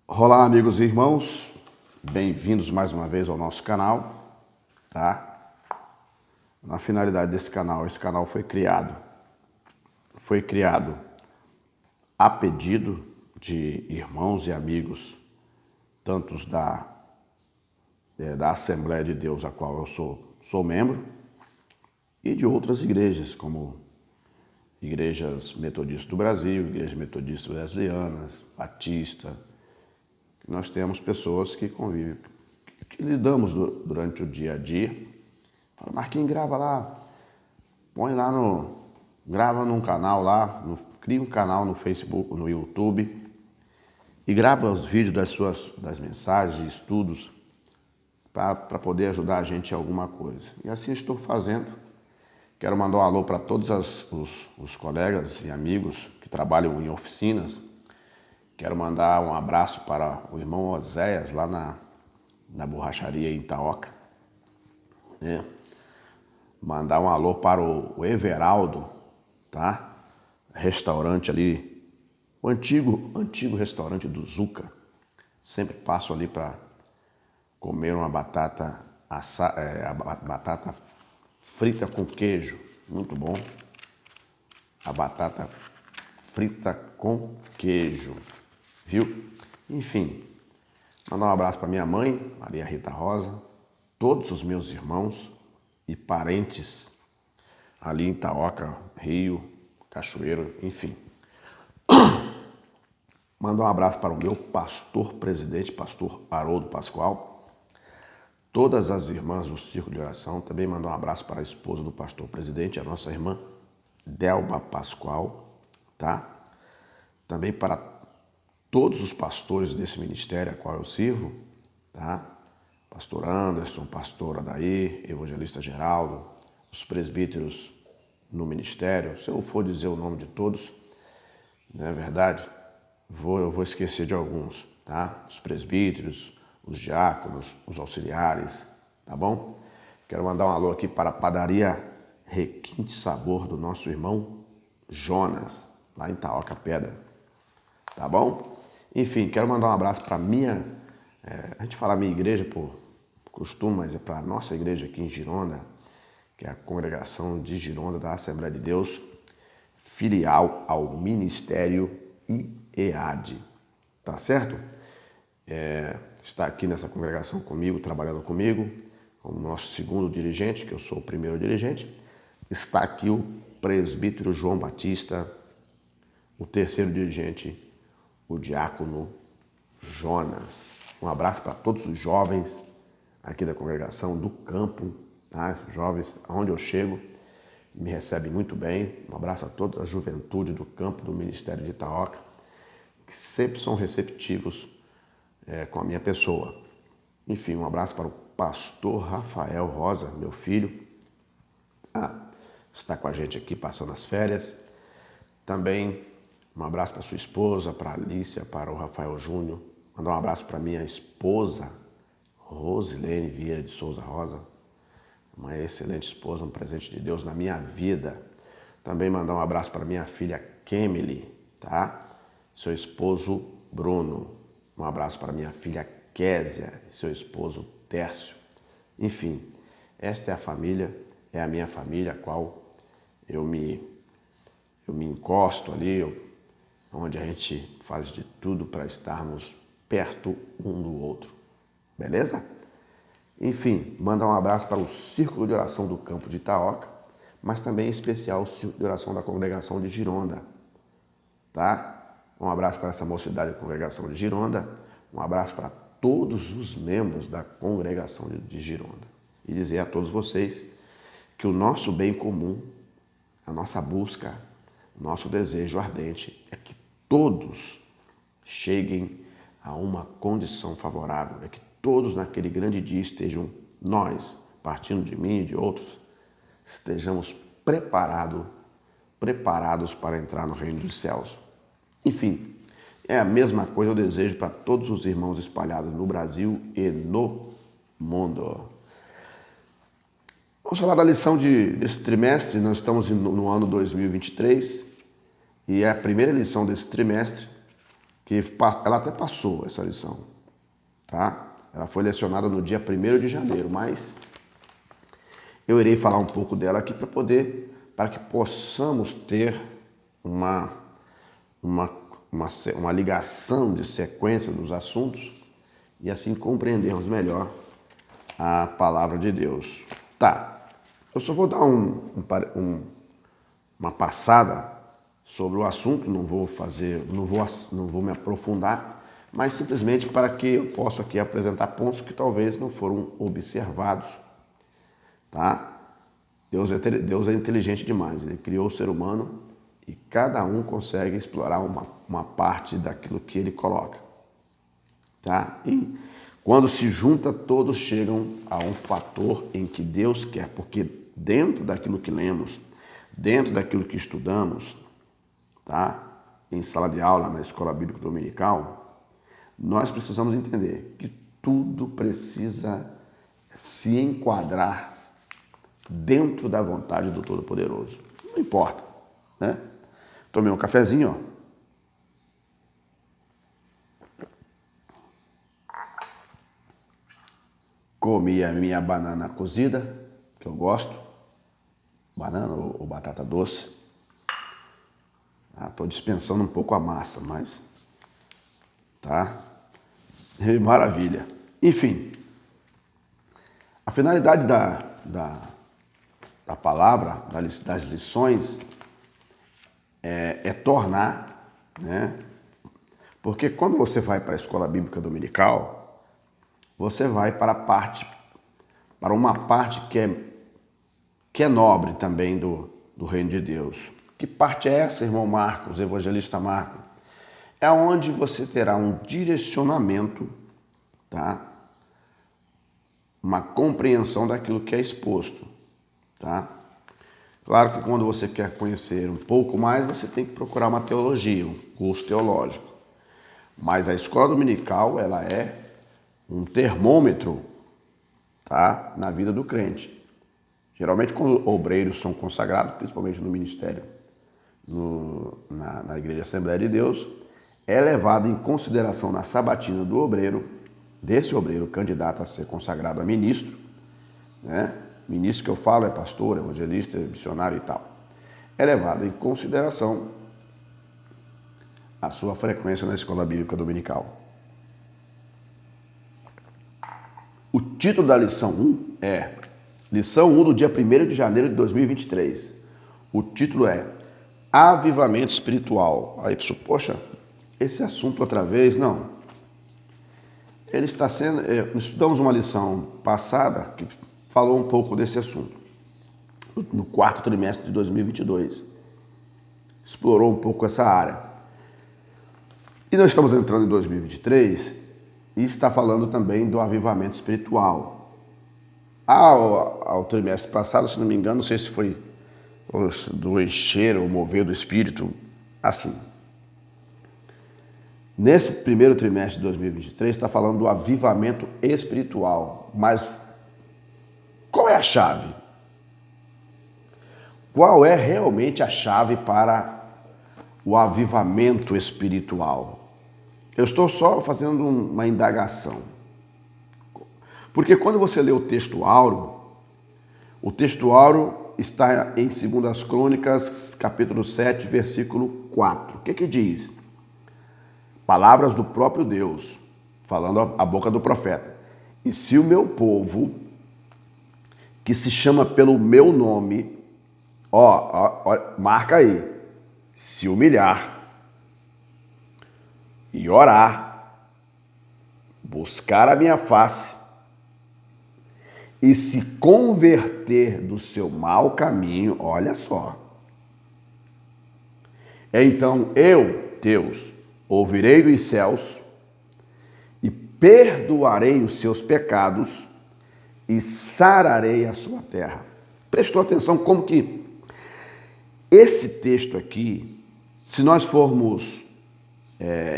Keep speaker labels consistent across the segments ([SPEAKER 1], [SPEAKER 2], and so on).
[SPEAKER 1] Olá, amigos e irmãos, bem-vindos mais uma vez ao nosso canal, tá? Na finalidade desse canal, esse canal foi criado a pedido de irmãos e amigos, tantos da Assembleia de Deus, a qual eu sou membro, e de outras igrejas, como igrejas metodistas do Brasil, igrejas metodistas wesleyana, batista. Nós temos pessoas que convivem, que lidamos durante o dia a dia. Fala, Marquinhos, grava lá, põe lá grava num canal lá, cria um canal no Facebook, no YouTube e grava os vídeos das mensagens e estudos para poder ajudar a gente em alguma coisa. E assim estou fazendo. Quero mandar um alô para todos os colegas e amigos que trabalham em oficinas. Quero mandar um abraço para o irmão Oséias, lá na borracharia em Itaoca. Mandar um alô para o Everaldo, tá? Restaurante ali, o antigo restaurante do Zuca. Sempre passo ali para comer uma batata batata frita com queijo, muito bom. A batata frita com queijo, viu? Enfim, mandar um abraço para minha mãe, Maria Rita Rosa, todos os meus irmãos e parentes ali em Itaoca, Rio, Cachoeiro, enfim. Mandar um abraço para o meu pastor presidente, pastor Haroldo Pascoal, todas as irmãs do Círculo de Oração. Também mandar um abraço para a esposa do pastor presidente, a nossa irmã Delba Pascoal, tá? Também para todos os pastores desse ministério a qual eu sirvo, tá? Pastor Anderson, pastor Adair, evangelista Geraldo, os presbíteros no ministério. Se eu for dizer o nome de todos, não é verdade? Eu vou esquecer de alguns, tá? Os presbíteros, os diáconos, os auxiliares, tá bom? Quero mandar um alô aqui para a padaria Requinte Sabor do nosso irmão Jonas, lá em Itaoca Pedra, tá bom? Enfim, quero mandar um abraço para a gente fala minha igreja por costume, mas é para a nossa igreja aqui em Gironda, que é a congregação de Gironda da Assembleia de Deus, filial ao Ministério IEAD, tá certo? Está aqui nessa congregação comigo, trabalhando comigo, como nosso segundo dirigente, que eu sou o primeiro dirigente. Está aqui o presbítero João Batista, o terceiro dirigente, o diácono Jonas. Um abraço para todos os jovens aqui da congregação do campo, tá? Jovens, aonde eu chego, me recebem muito bem. Um abraço a toda a juventude do campo do Ministério de Itaoca, que sempre são receptivos com a minha pessoa. Enfim, um abraço para o pastor Rafael Rosa, meu filho, está com a gente aqui passando as férias. Também um abraço para sua esposa, para a Alicia, para o Rafael Júnior. Mandar um abraço para minha esposa, Rosilene Vieira de Souza Rosa, uma excelente esposa, um presente de Deus na minha vida. Também mandar um abraço para minha filha Kemily, tá? Seu esposo Bruno. Um abraço para minha filha Késia e seu esposo Tércio. Enfim, esta é a família, é a minha família, a qual eu me encosto ali, onde a gente faz de tudo para estarmos perto um do outro. Beleza? Enfim, mandar um abraço para o Círculo de Oração do Campo de Itaoca, mas também em especial o Círculo de Oração da Congregação de Gironda, tá? Um abraço para essa mocidade da Congregação de Gironda, um abraço para todos os membros da Congregação de Gironda. E dizer a todos vocês que o nosso bem comum, a nossa busca, o nosso desejo ardente é que todos cheguem a uma condição favorável, é que todos naquele grande dia estejam, nós, partindo de mim e de outros, estejamos preparados para entrar no reino dos céus. Enfim, é a mesma coisa eu desejo para todos os irmãos espalhados no Brasil e no mundo. Vamos falar da lição desse trimestre. Nós estamos no ano 2023 e é a primeira lição desse trimestre. que ela até passou essa lição, tá? Ela foi lecionada no dia 1º de janeiro, mas eu irei falar um pouco dela aqui para que possamos ter uma ligação de sequência dos assuntos e assim compreendermos melhor a palavra de Deus. Tá, eu só vou dar uma passada sobre o assunto, não vou me aprofundar, mas simplesmente para que eu possa aqui apresentar pontos que talvez não foram observados, tá? Deus é inteligente demais, ele criou o ser humano e cada um consegue explorar uma parte daquilo que ele coloca, tá? E quando se junta, todos chegam a um fator em que Deus quer, porque dentro daquilo que lemos, dentro daquilo que estudamos, tá? Em sala de aula, na escola bíblica dominical, nós precisamos entender que tudo precisa se enquadrar dentro da vontade do Todo-Poderoso. Não importa, né? Tomei um cafezinho, ó. Comi a minha banana cozida, que eu gosto. Banana ou batata doce. Estou dispensando um pouco a massa, mas tá? Maravilha. Enfim, a finalidade da palavra, das lições, é tornar, né? Porque quando você vai para a escola bíblica dominical, você vai para uma parte que é nobre também do reino de Deus. Que parte é essa, irmão Marcos, evangelista Marcos? É onde você terá um direcionamento, tá? Uma compreensão daquilo que é exposto, tá? Claro que quando você quer conhecer um pouco mais, você tem que procurar uma teologia, um curso teológico. Mas a escola dominical, ela é um termômetro, tá? Na vida do crente. Geralmente, quando obreiros são consagrados, principalmente no ministério, na Igreja Assembleia de Deus, é levado em consideração na sabatina do obreiro, desse obreiro candidato a ser consagrado a ministro, né? Ministro que eu falo é pastor, evangelista, missionário e tal. É levado em consideração a sua frequência na escola bíblica dominical. O título da lição 1 é lição 1 do dia 1º de janeiro de 2023. O título é Avivamento Espiritual. Aí, poxa, esse assunto outra vez? Não. Ele está sendo... estudamos uma lição passada que falou um pouco desse assunto. No 4º trimestre de 2022. Explorou um pouco essa área. E nós estamos entrando em 2023 e está falando também do avivamento espiritual. Ao trimestre passado, se não me engano, não sei se foi do encher ou mover do Espírito, assim. Nesse 1º trimestre de 2023 está falando do avivamento espiritual, mas qual é a chave? Qual é realmente a chave para o avivamento espiritual? Eu estou só fazendo uma indagação. Porque quando você lê o texto áureo está em 2 Crônicas, capítulo 7, versículo 4. O que diz? Palavras do próprio Deus, falando a boca do profeta. E se o meu povo, que se chama pelo meu nome, marca aí, se humilhar e orar, buscar a minha face e se converter do seu mau caminho, olha só. Então eu, Deus, ouvirei dos céus e perdoarei os seus pecados e sararei a sua terra. Prestou atenção como que esse texto aqui, se nós formos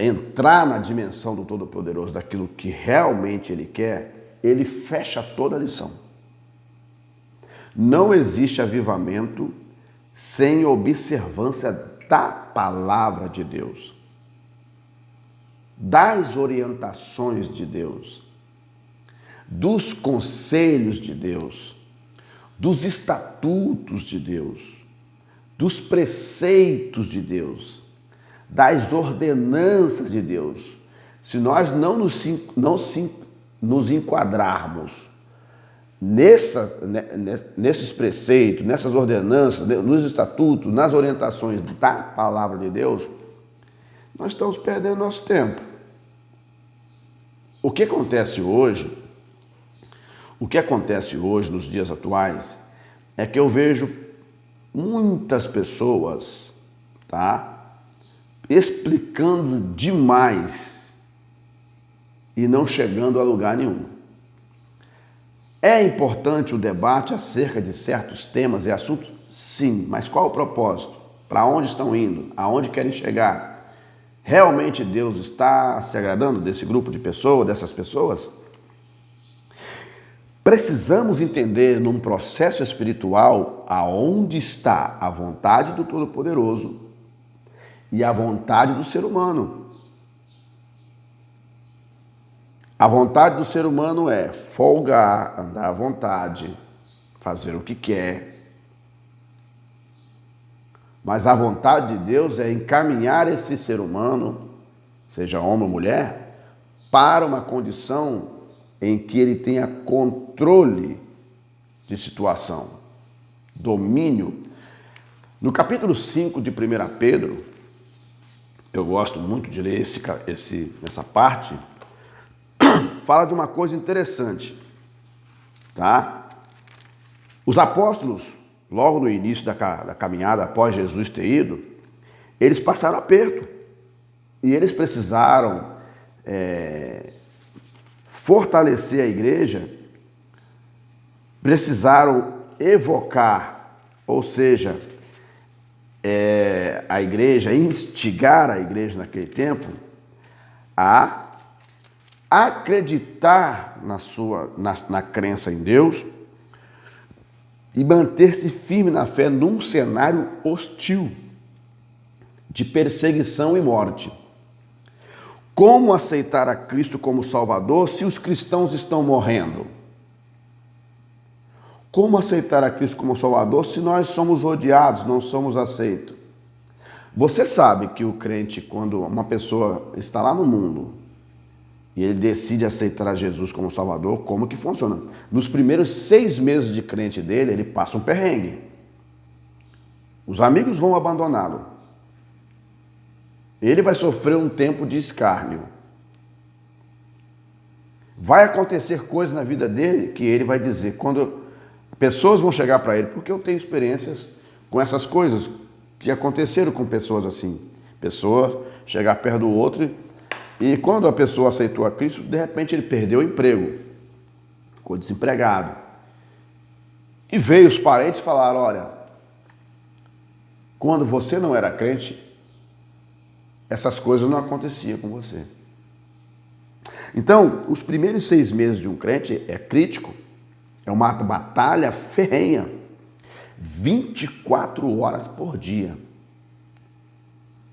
[SPEAKER 1] entrar na dimensão do Todo-Poderoso, daquilo que realmente Ele quer, ele fecha toda a lição. Não existe avivamento sem observância da palavra de Deus. das orientações de Deus, dos conselhos de Deus, dos estatutos de Deus, dos preceitos de Deus, das ordenanças de Deus, se nós não nos enquadrarmos nesses preceitos, nessas ordenanças, nos estatutos, nas orientações da palavra de Deus, nós estamos perdendo nosso tempo. O que acontece hoje nos dias atuais, é que eu vejo muitas pessoas, explicando demais e não chegando a lugar nenhum. É importante o debate acerca de certos temas e assuntos? Sim, mas qual o propósito? Para onde estão indo? Aonde querem chegar? Realmente Deus está se agradando desse grupo de pessoas, dessas pessoas? Precisamos entender num processo espiritual aonde está a vontade do Todo-Poderoso e a vontade do ser humano. A vontade do ser humano é folgar, andar à vontade, fazer o que quer. Mas a vontade de Deus é encaminhar esse ser humano, seja homem ou mulher, para uma condição em que ele tenha controle de situação, domínio. No capítulo 5 de 1 Pedro, eu gosto muito de ler essa parte, fala de uma coisa interessante, Os apóstolos, logo no início da caminhada, após Jesus ter ido, eles passaram aperto e eles precisaram fortalecer a igreja, precisaram evocar, ou seja, a igreja, instigar a igreja naquele tempo a acreditar na crença em Deus e manter-se firme na fé num cenário hostil de perseguição e morte. Como aceitar a Cristo como Salvador se os cristãos estão morrendo? Como aceitar a Cristo como Salvador se nós somos odiados, não somos aceitos? Você sabe que o crente, quando uma pessoa está lá no mundo e ele decide aceitar a Jesus como Salvador, como que funciona? Nos primeiros 6 meses de crente dele, ele passa um perrengue. Os amigos vão abandoná-lo. Ele vai sofrer um tempo de escárnio. Vai acontecer coisas na vida dele que ele vai dizer, quando pessoas vão chegar para ele, porque eu tenho experiências com essas coisas que aconteceram com pessoas assim. Pessoa chegar perto do outro e quando a pessoa aceitou a Cristo, de repente ele perdeu o emprego, ficou desempregado. E veio os parentes e falaram, olha, quando você não era crente, essas coisas não aconteciam com você. Então, os primeiros 6 meses de um crente é crítico, é uma batalha ferrenha, 24 horas por dia.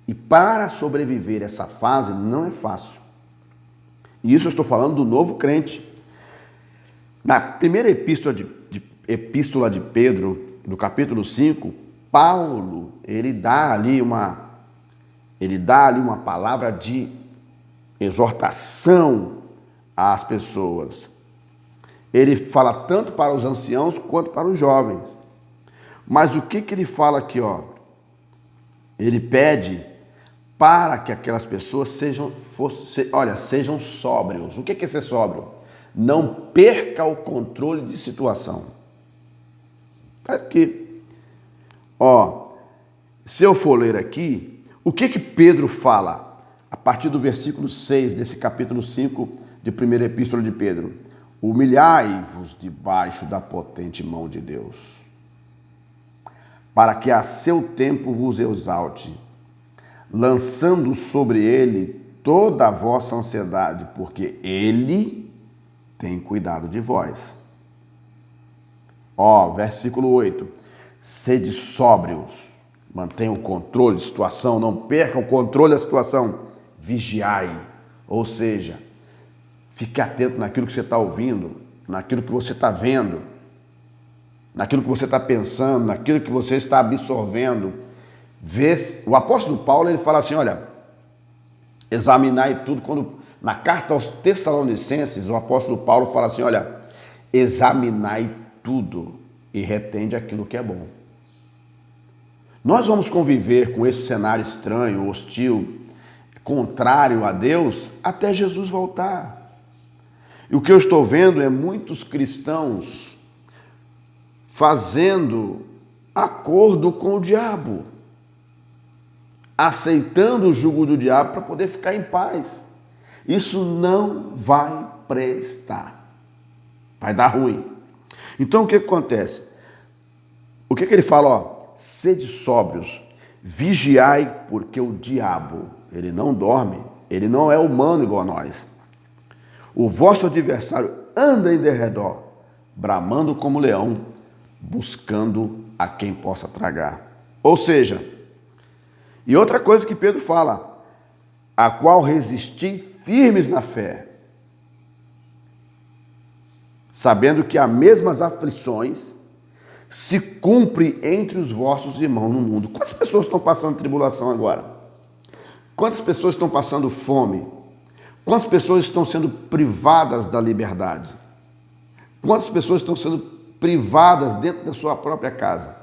[SPEAKER 1] E para sobreviver essa fase não é fácil. E isso eu estou falando do novo crente. Na primeira epístola de Pedro, no capítulo 5, Paulo, ele dá ali uma palavra de exortação às pessoas. Ele fala tanto para os anciãos quanto para os jovens. Mas o que ele fala aqui, Ele pede para que aquelas pessoas sejam sóbrios. O que é ser sóbrio? Não perca o controle de situação. Está aqui. Se eu for ler aqui, o que Pedro fala a partir do versículo 6 desse capítulo 5 de 1 Epístola de Pedro? Humilhai-vos debaixo da potente mão de Deus, para que a seu tempo vos exalte, lançando sobre ele toda a vossa ansiedade, porque ele tem cuidado de vós. Versículo 8. Sede sóbrios, mantenham o controle de situação, não percam o controle da situação. Vigiai, Ou seja, fique atento naquilo que você está ouvindo, naquilo que você está vendo, naquilo que você está pensando, naquilo que você está absorvendo. O apóstolo Paulo, ele fala assim, olha, examinai tudo. Quando na carta aos Tessalonicenses, o apóstolo Paulo fala assim, olha, examinai tudo e retende aquilo que é bom. Nós vamos conviver com esse cenário estranho, hostil, contrário a Deus, até Jesus voltar. E o que eu estou vendo é muitos cristãos fazendo acordo com o diabo, aceitando o jugo do diabo para poder ficar em paz. Isso não vai prestar, vai dar ruim. Então o que acontece? O que ele fala? Ó, sede sóbrios, vigiai, porque o diabo, ele não dorme, ele não é humano igual a nós. O vosso adversário anda em derredor, bramando como leão, buscando a quem possa tragar. Ou seja, e outra coisa que Pedro fala, a qual resisti firmes na fé, sabendo que as mesmas aflições se cumpre entre os vossos irmãos no mundo. Quantas pessoas estão passando tribulação agora? Quantas pessoas estão passando fome? Quantas pessoas estão sendo privadas da liberdade? Quantas pessoas estão sendo privadas dentro da sua própria casa?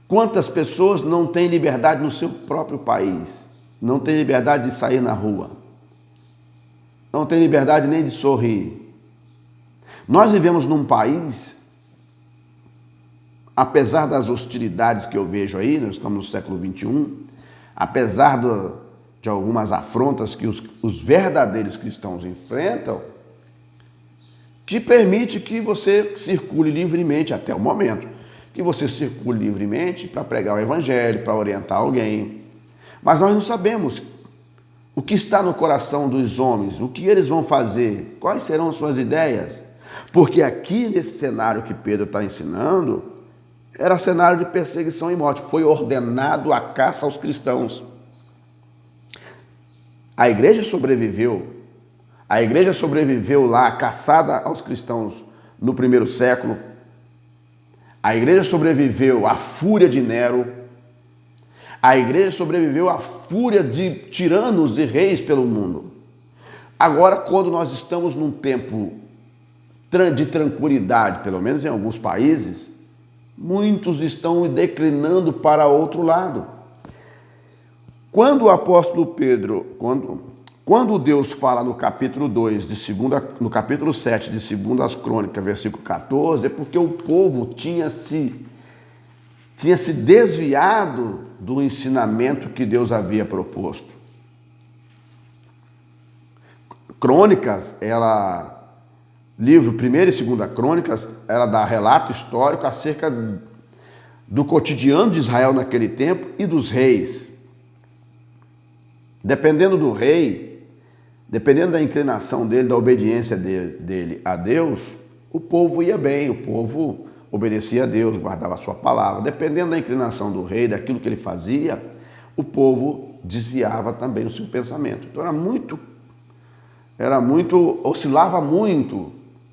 [SPEAKER 1] Quantas pessoas não têm liberdade no seu próprio país? Não têm liberdade de sair na rua? Não têm liberdade nem de sorrir? Nós vivemos num país, apesar das hostilidades que eu vejo aí, nós estamos no século XXI, apesar de algumas afrontas que os verdadeiros cristãos enfrentam, que permite que você circule livremente até o momento, que você circule livremente para pregar o evangelho, para orientar alguém. Mas nós não sabemos o que está no coração dos homens, o que eles vão fazer, quais serão as suas ideias. Porque aqui nesse cenário que Pedro está ensinando, era cenário de perseguição e morte. Foi ordenado a caça aos cristãos. A igreja sobreviveu. A igreja sobreviveu lá, caçada aos cristãos no primeiro século. A igreja sobreviveu à fúria de Nero. A igreja sobreviveu à fúria de tiranos e reis pelo mundo. Agora, quando nós estamos num tempo de tranquilidade, pelo menos em alguns países, muitos estão declinando para outro lado. Quando o apóstolo Pedro, quando Deus fala no capítulo 2, no capítulo 7 de 2 Crônicas, versículo 14, é porque o povo tinha se desviado do ensinamento que Deus havia proposto. Crônicas, livro 1 e 2 Crônicas, ela dá relato histórico acerca do cotidiano de Israel naquele tempo e dos reis. Dependendo do rei, dependendo da inclinação dele, da obediência dele a Deus, o povo ia bem, o povo obedecia a Deus, guardava a sua palavra. Dependendo da inclinação do rei, daquilo que ele fazia, o povo desviava também o seu pensamento. Então oscilava muito,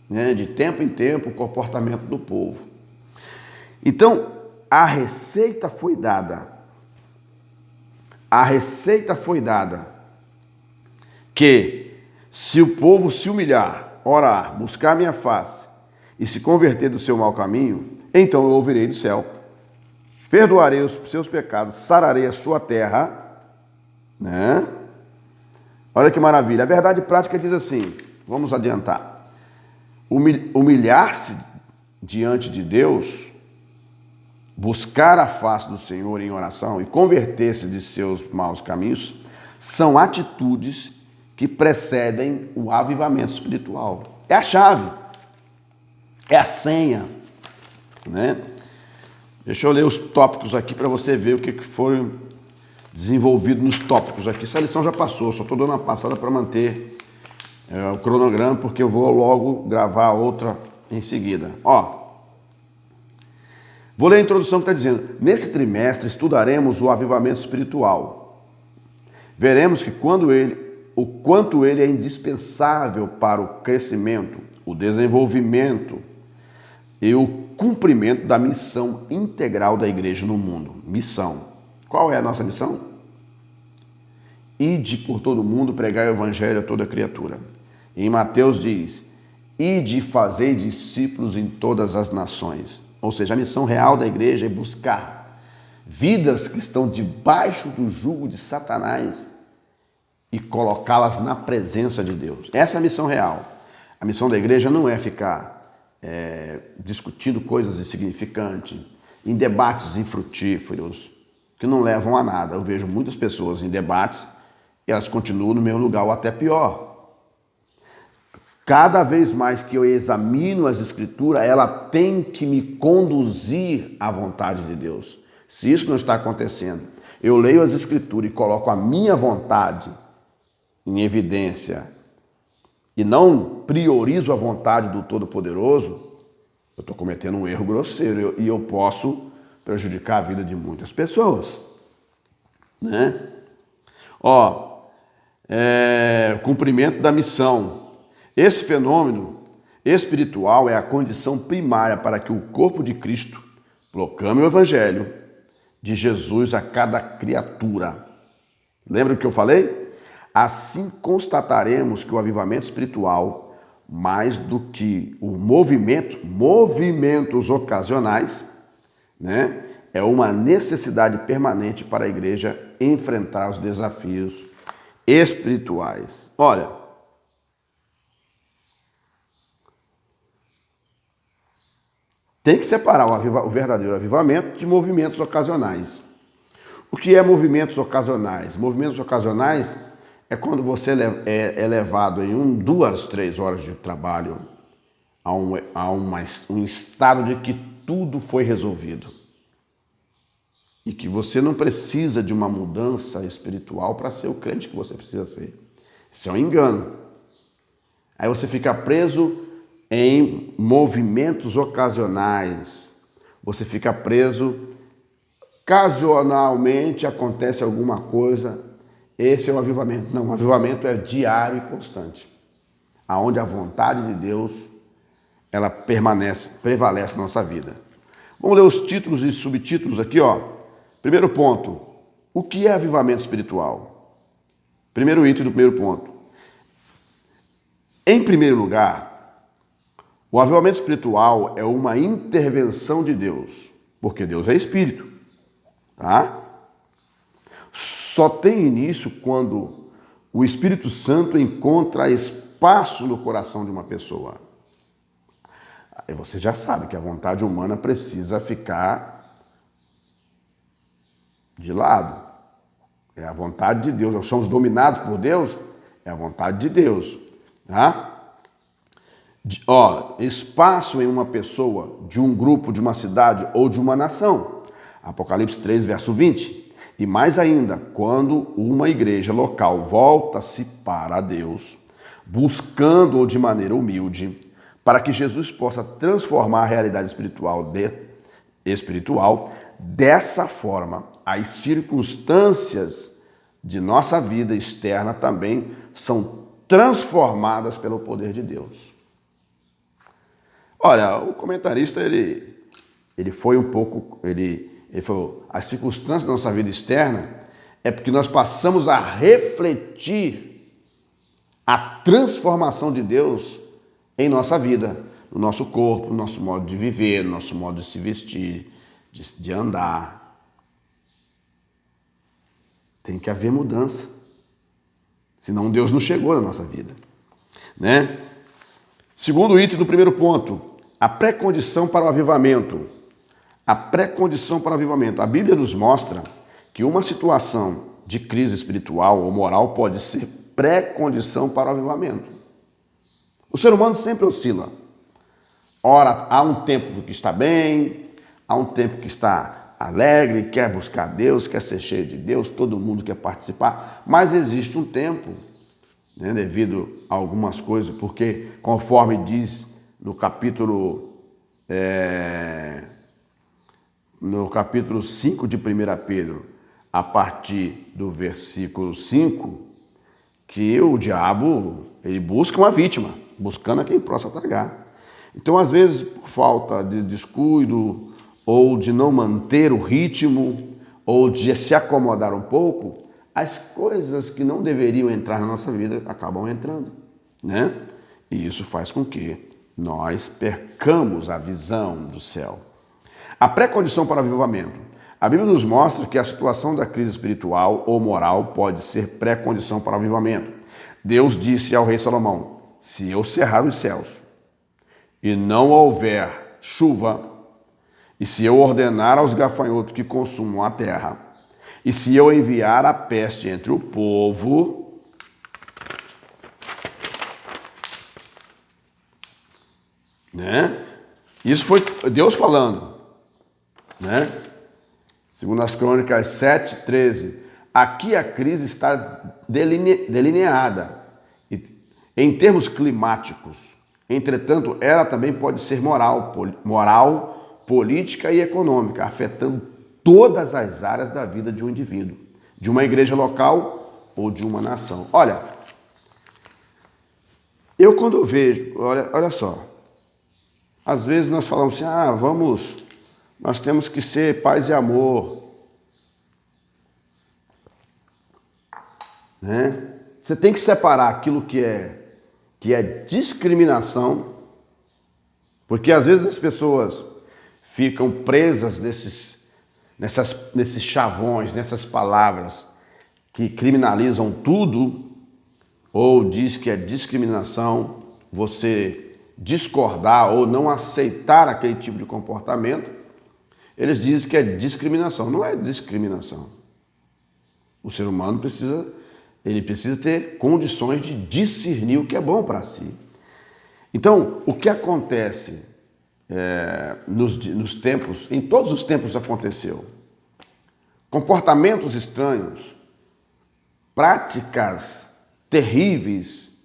[SPEAKER 1] né, de tempo em tempo o comportamento do povo. Então, a receita foi dada. A receita foi dada que se o povo se humilhar, orar, buscar minha face e se converter do seu mau caminho, então eu ouvirei do céu, perdoarei os seus pecados, sararei a sua terra, né? Olha que maravilha. A verdade prática diz assim, vamos adiantar. Humilhar-se diante de Deus, buscar a face do Senhor em oração e converter-se de seus maus caminhos, são atitudes que precedem o avivamento espiritual. É a chave, é a senha, né? Deixa eu ler os tópicos aqui para você ver o que foram desenvolvidos nos tópicos aqui. Essa lição já passou, só estou dando uma passada para manter o cronograma, porque eu vou logo gravar outra em seguida. Vou ler a introdução que está dizendo: nesse trimestre estudaremos o avivamento espiritual. Veremos que quando ele o quanto ele é indispensável para o crescimento, o desenvolvimento e o cumprimento da missão integral da igreja no mundo. Missão. Qual é a nossa missão? Ide por todo mundo, pregar o evangelho a toda criatura. Em Mateus diz, ide fazer discípulos em todas as nações. Ou seja, a missão real da igreja é buscar vidas que estão debaixo do jugo de Satanás e colocá-las na presença de Deus. Essa é a missão real. A missão da igreja não é ficar discutindo coisas insignificantes, em debates infrutíferos, que não levam a nada. Eu vejo muitas pessoas em debates e elas continuam no mesmo lugar ou até pior. Cada vez mais que eu examino as Escrituras, ela tem que me conduzir à vontade de Deus. Se isso não está acontecendo, eu leio as Escrituras e coloco a minha vontade em evidência e não priorizo a vontade do Todo-Poderoso, eu estou cometendo um erro grosseiro e eu posso prejudicar a vida de muitas pessoas, né? Cumprimento da missão. Esse fenômeno espiritual é a condição primária para que o corpo de Cristo proclame o Evangelho de Jesus a cada criatura. Lembra o que eu falei? Assim constataremos que o avivamento espiritual, mais do que o movimentos ocasionais, né, é uma necessidade permanente para a igreja enfrentar os desafios espirituais. Olha, tem que separar o verdadeiro avivamento de movimentos ocasionais. O que é movimentos ocasionais? Movimentos ocasionais é quando você é levado em 2, 3 horas de trabalho a um estado de que tudo foi resolvido. E que você não precisa de uma mudança espiritual para ser o crente que você precisa ser. Isso é um engano. Aí você fica preso em movimentos ocasionais. Você fica preso, ocasionalmente acontece alguma coisa. Esse é o avivamento. Não, o avivamento é diário e constante. Aonde a vontade de Deus, ela prevalece na nossa vida. Vamos ler os títulos e subtítulos aqui, ó. Primeiro ponto, o que é avivamento espiritual? Primeiro item do primeiro ponto. Em primeiro lugar, o avivamento espiritual é uma intervenção de Deus, porque Deus é espírito, tá? Só tem início quando o Espírito Santo encontra espaço no coração de uma pessoa. Aí você já sabe que a vontade humana precisa ficar de lado. É a vontade de Deus. Nós somos dominados por Deus, é a vontade de Deus. Tá? Espaço em uma pessoa, de um grupo, de uma cidade ou de uma nação. Apocalipse 3, verso 20. E mais ainda, quando uma igreja local volta-se para Deus, buscando-o de maneira humilde, para que Jesus possa transformar a realidade espiritual. Dessa forma, as circunstâncias de nossa vida externa também são transformadas pelo poder de Deus. Olha, o comentarista, ele foi um pouco, ele falou, as circunstâncias da nossa vida externa é porque nós passamos a refletir a transformação de Deus em nossa vida, no nosso corpo, no nosso modo de viver, no nosso modo de se vestir, de andar. Tem que haver mudança. Senão Deus não chegou na nossa vida, né? Segundo item do primeiro ponto, a pré-condição para o avivamento. A pré-condição para o avivamento. A Bíblia nos mostra que uma situação de crise espiritual ou moral pode ser pré-condição para o avivamento. O ser humano sempre oscila. Ora, há um tempo que está bem, há um tempo que está alegre, quer buscar Deus, quer ser cheio de Deus, todo mundo quer participar, mas existe um tempo, né, devido a algumas coisas, porque conforme diz no capítulo 5 de 1 Pedro, a partir do versículo 5, que o diabo, ele busca uma vítima, buscando a quem possa tragar. Então, às vezes, por falta de descuido, ou de não manter o ritmo, ou de se acomodar um pouco, as coisas que não deveriam entrar na nossa vida acabam entrando, né? E isso faz com que nós percamos a visão do céu. A pré-condição para o avivamento. A Bíblia nos mostra que a situação da crise espiritual ou moral pode ser pré-condição para o avivamento. Deus disse ao rei Salomão: se eu cerrar os céus e não houver chuva, e se eu ordenar aos gafanhotos que consumam a terra, e se eu enviar a peste entre o povo, né? Isso foi Deus falando, né? Segundo as Crônicas 7:13, aqui a crise está delineada em termos climáticos. Entretanto, ela também pode ser moral, política e econômica, afetando todas as áreas da vida de um indivíduo, de uma igreja local ou de uma nação. Olha, eu quando vejo, olha só, às vezes nós falamos assim, nós temos que ser paz e amor, né? Você tem que separar aquilo que é discriminação, porque às vezes as pessoas ficam presas nesses chavões, nessas palavras que criminalizam tudo, ou diz que é discriminação, você discordar ou não aceitar aquele tipo de comportamento, eles dizem que é discriminação. Não é discriminação. O ser humano precisa ter condições de discernir o que é bom para si. Então, o que acontece nos tempos, em todos os tempos aconteceu. Comportamentos estranhos, práticas terríveis,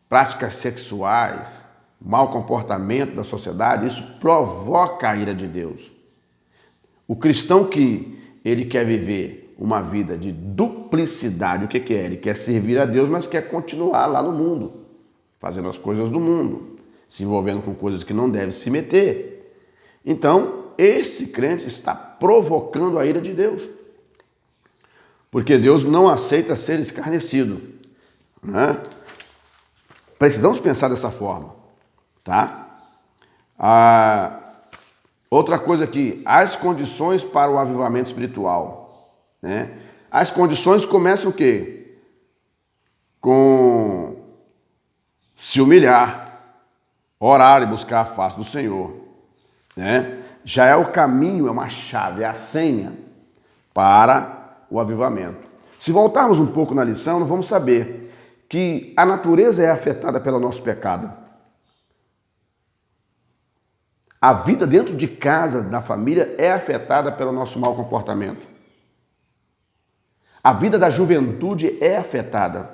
[SPEAKER 1] práticas sexuais, mau comportamento da sociedade, isso provoca a ira de Deus. O cristão que ele quer viver uma vida de duplicidade, o que é? Ele quer servir a Deus, mas quer continuar lá no mundo, fazendo as coisas do mundo, se envolvendo com coisas que não deve se meter. Então, esse crente está provocando a ira de Deus, porque Deus não aceita ser escarnecido, né? Precisamos pensar dessa forma, tá? Outra coisa aqui, as condições para o avivamento espiritual, né? As condições começam o quê? Com se humilhar, orar e buscar a face do Senhor, né? Já é o caminho, é uma chave, é a senha para o avivamento. Se voltarmos um pouco na lição, nós vamos saber que a natureza é afetada pelo nosso pecado. A vida dentro de casa, da família, é afetada pelo nosso mau comportamento. A vida da juventude é afetada.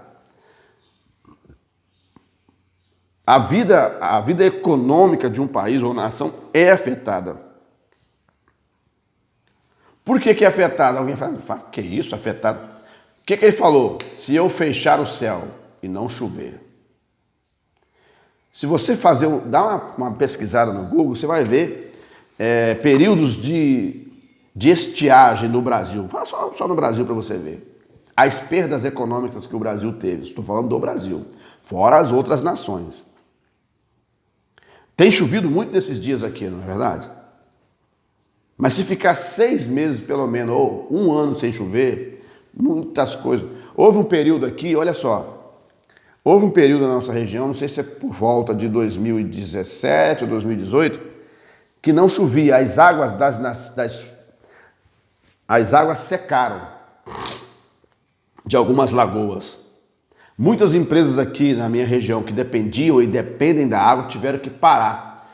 [SPEAKER 1] A vida econômica de um país ou nação é afetada. Por que é afetada? Alguém fala, que isso, afetado? O que ele falou? Se eu fechar o céu e não chover. Se você dar uma pesquisada no Google, você vai ver períodos de estiagem no Brasil. Fala só no Brasil para você ver. As perdas econômicas que o Brasil teve. Estou falando do Brasil. Fora as outras nações. Tem chovido muito nesses dias aqui, não é verdade? Mas se ficar 6 meses pelo menos, ou 1 ano sem chover, muitas coisas. Houve um período aqui, olha só, houve um período na nossa região, não sei se é por volta de 2017 ou 2018, que não chovia, as águas as águas secaram de algumas lagoas. Muitas empresas aqui na minha região que dependiam e dependem da água tiveram que parar.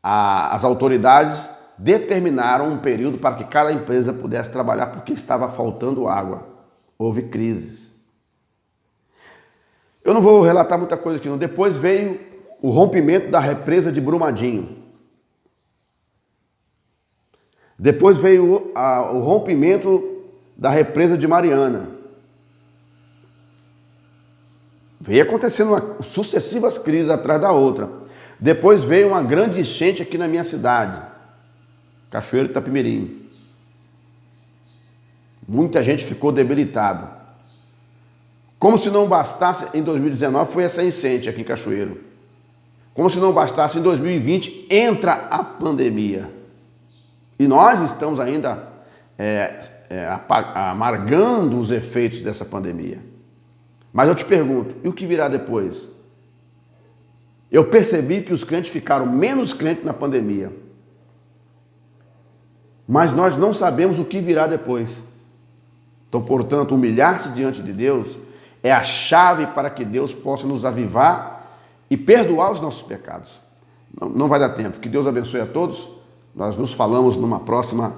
[SPEAKER 1] As autoridades determinaram um período para que cada empresa pudesse trabalhar porque estava faltando água. Houve crises. Eu não vou relatar muita coisa aqui não. Depois veio o rompimento da represa de Brumadinho. Depois veio o rompimento da represa de Mariana. Veio acontecendo sucessivas crises atrás da outra. Depois veio uma grande enchente aqui na minha cidade, Cachoeiro de Itapemirim. Muita gente ficou debilitada. Como se não bastasse, em 2019 foi essa enchente aqui em Cachoeiro. Como se não bastasse, em 2020 entra a pandemia. E nós estamos ainda amargando os efeitos dessa pandemia. Mas eu te pergunto, e o que virá depois? Eu percebi que os crentes ficaram menos crentes na pandemia. Mas nós não sabemos o que virá depois. Então, portanto, humilhar-se diante de Deus é a chave para que Deus possa nos avivar e perdoar os nossos pecados. Não vai dar tempo. Que Deus abençoe a todos. Nós nos falamos numa próxima